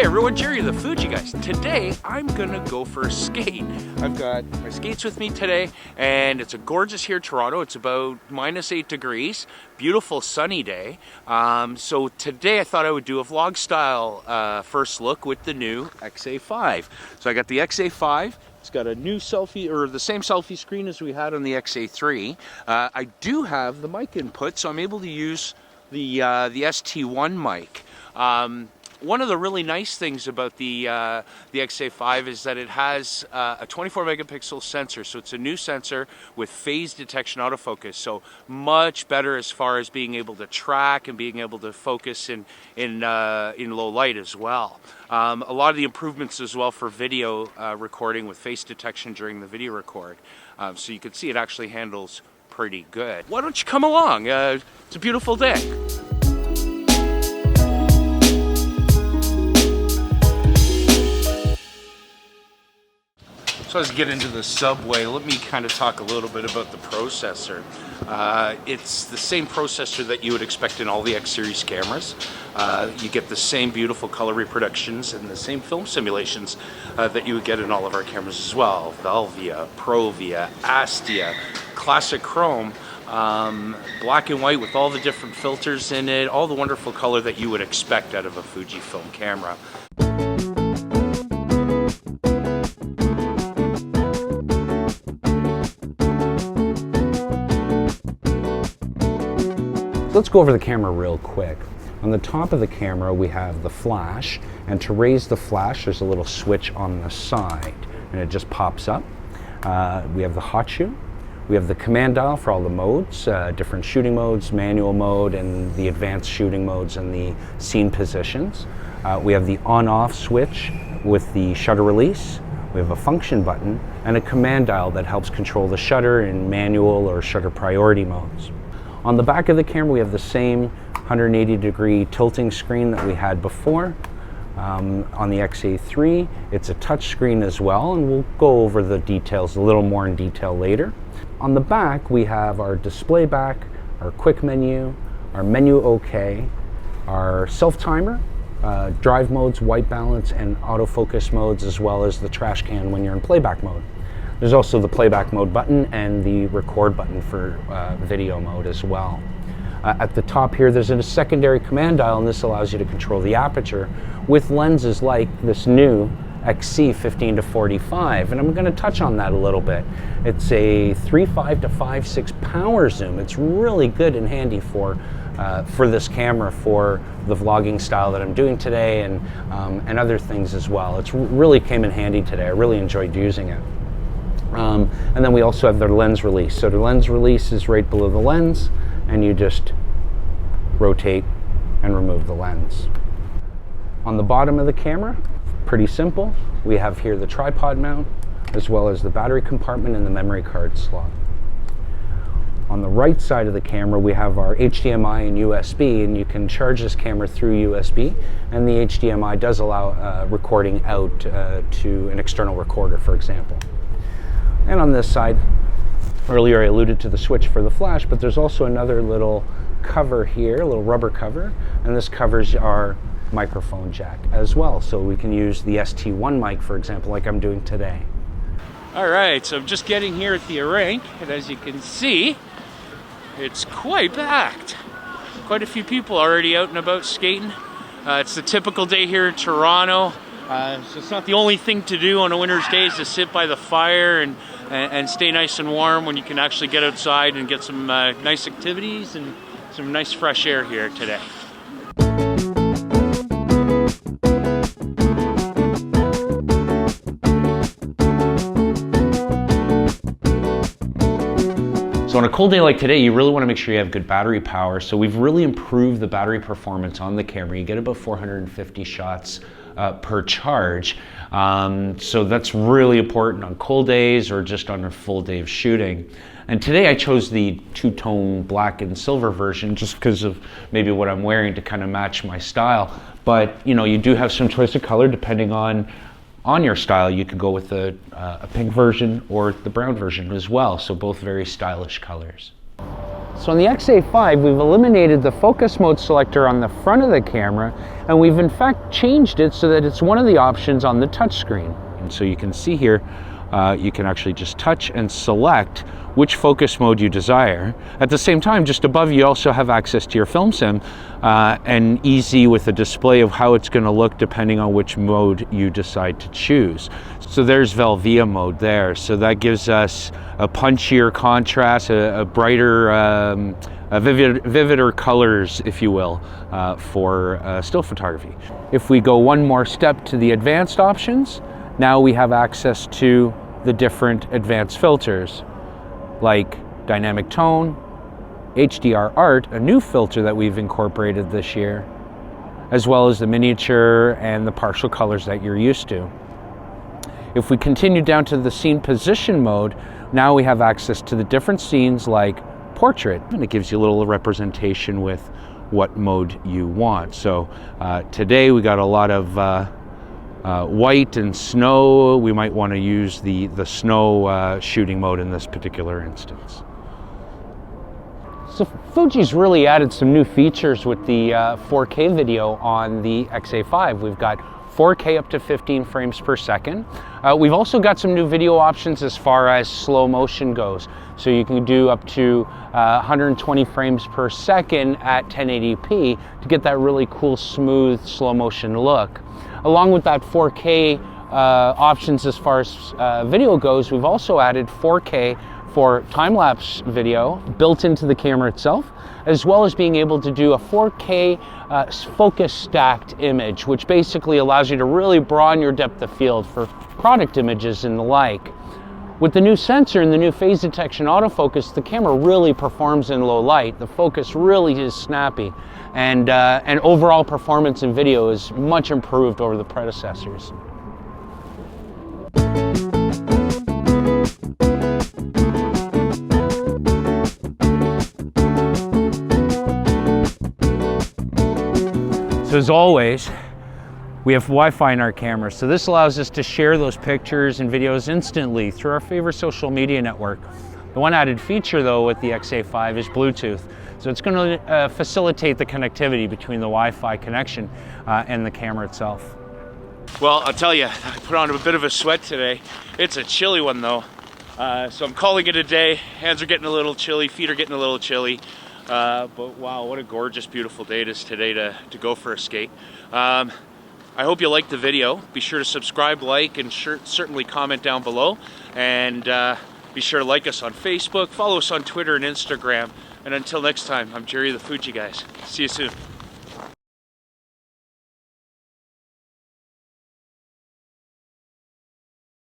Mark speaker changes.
Speaker 1: Hey everyone, Jerry the Fuji Guys. Today I'm gonna go for a skate. I've got my skates with me today and it's a gorgeous here in Toronto. It's about -8 degrees, beautiful sunny day. So today I thought I would do a vlog style first look with the new X-A5. So I got the X-A5. It's got a new selfie, or the same selfie screen as we had on the X-A3. I do have the mic input, so I'm able to use the ST1 mic. One of the really nice things about the X-A5 is that it has a 24 megapixel sensor. So it's a new sensor with phase detection autofocus. So much better as far as being able to track and being able to focus in low light as well. A lot of the improvements as well for video recording with face detection during the video record. So you can see it actually handles pretty good. Why don't you come along? It's a beautiful day. So as I get into the subway, let me kind of talk a little bit about the processor. It's the same processor that you would expect in all the X-series cameras. You get the same beautiful color reproductions and the same film simulations that you would get in all of our cameras as well. Velvia, Provia, Astia, Classic Chrome, black and white with all the different filters in it, all the wonderful color that you would expect out of a Fujifilm camera.
Speaker 2: Let's go over the camera real quick. On the top of the camera we have the flash, and to raise the flash there's a little switch on the side and it just pops up. We have the hot shoe. We have the command dial for all the modes, different shooting modes, manual mode, and the advanced shooting modes and the scene positions. We have the on-off switch with the shutter release. We have a function button and a command dial that helps control the shutter in manual or shutter priority modes. On the back of the camera we have the same 180-degree tilting screen that we had before. On the X-A3 it's a touch screen as well, and we'll go over the details a little more in detail later. On the back we have our display back, our quick menu, our menu OK, our self-timer, drive modes, white balance, and autofocus modes, as well as the trash can when you're in playback mode. There's also the playback mode button and the record button for video mode as well. At the top here there's a secondary command dial, and this allows you to control the aperture with lenses like this new XC 15 to 45, and I'm going to touch on that a little bit. It's a 3.5 to 5.6 power zoom. It's really good and handy for this camera for the vlogging style that I'm doing today, and other things as well. It's really came in handy today. I really enjoyed using it. And then we also have the lens release. So the lens release is right below the lens, and you just rotate and remove the lens. On the bottom of the camera, pretty simple. We have here the tripod mount, as well as the battery compartment and the memory card slot. On the right side of the camera we have our HDMI and USB, and you can charge this camera through USB, and the HDMI does allow recording out to an external recorder, for example. And on this side, earlier I alluded to the switch for the flash, but there's also another little cover here, a little rubber cover, and this covers our microphone jack as well. So we can use the ST1 mic, for example, like I'm doing today.
Speaker 1: All right, so I'm just getting here at the rink, and as you can see, it's quite packed. Quite a few people already out and about skating. It's a typical day here in Toronto. So it's not the only thing to do on a winter's day is to sit by the fire and stay nice and warm when you can actually get outside and get some nice activities and some nice fresh air here today.
Speaker 2: So on a cold day like today, you really want to make sure you have good battery power. So we've really improved the battery performance on the camera. You get about 450 shots per charge. So that's really important on cold days or just on a full day of shooting. And today I chose the two-tone black and silver version just because of maybe what I'm wearing to kind of match my style. But you know, you do have some choice of color depending on your style. You could go with a pink version or the brown version as well. So both very stylish colors. So on the X-A5, we've eliminated the focus mode selector on the front of the camera, and we've in fact changed it so that it's one of the options on the touchscreen. And so you can see here, you can actually just touch and select which focus mode you desire. At the same time, just above you also have access to your film sim, and easy with a display of how it's going to look depending on which mode you decide to choose. So there's Velvia mode there, so that gives us a punchier contrast, a brighter, vivider colors, if you will, for still photography. If we go one more step to the advanced options, now we have access to the different advanced filters, like dynamic tone, HDR art, a new filter that we've incorporated this year, as well as the miniature and the partial colors that you're used to. If we continue down to the scene position mode, now we have access to the different scenes like portrait, and it gives you a little representation with what mode you want. So today we got a lot of white and snow. We might want to use the snow shooting mode in this particular instance. So Fuji's really added some new features with the 4K video on the X-A5. We've got 4K up to 15 frames per second. We've also got some new video options as far as slow motion goes. So you can do up to 120 frames per second at 1080p to get that really cool, smooth, slow motion look. Along with that 4K options as far as video goes, we've also added 4K for time-lapse video built into the camera itself, as well as being able to do a 4K focus stacked image, which basically allows you to really broaden your depth of field for product images and the like. With the new sensor and the new phase detection autofocus, the camera really performs in low light. The focus really is snappy, and overall performance in video is much improved over the predecessors. So as always, we have Wi-Fi in our camera, so this allows us to share those pictures and videos instantly through our favorite social media network. The one added feature though with the X-A5 is Bluetooth, so it's going to facilitate the connectivity between the Wi-Fi connection and the camera itself.
Speaker 1: Well, I'll tell you, I put on a bit of a sweat today. It's a chilly one though, so I'm calling it a day. Hands are getting a little chilly, feet are getting a little chilly. But wow, what a gorgeous, beautiful day it is today to go for a skate. I hope you liked the video. Be sure to subscribe, like, and certainly comment down below. And be sure to like us on Facebook, follow us on Twitter and Instagram. And until next time, I'm Jerry the Fuji Guys. See you soon.